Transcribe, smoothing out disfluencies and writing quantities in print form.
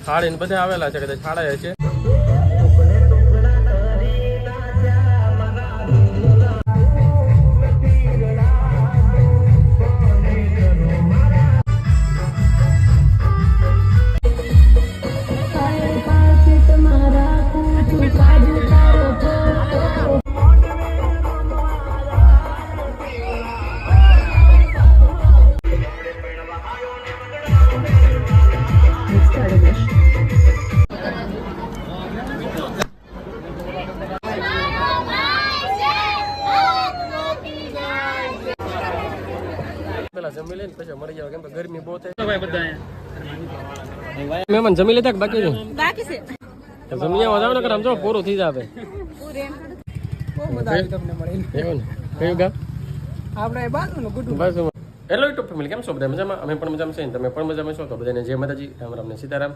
થાળીને બધા આવેલા છે, કદાચ થાળા છે. જમી લઈને પછી મળી જાવ, કેમ કે ગરમી બહુ થાય. મહેમાન જમી લેતા બાકી છે? જમી આવો જાવ ને, આમ જો પૂરું થઈ જાવે. કયું ગામ? હેલો યુટ્યુબ ફેમિલી, કેમ છો બધા? મજામાં? અમે પણ મજામાં છીએ, તમે પણ મજામાં છો તો બધાને જય માતાજી, રામ રામ ને સીતારામ.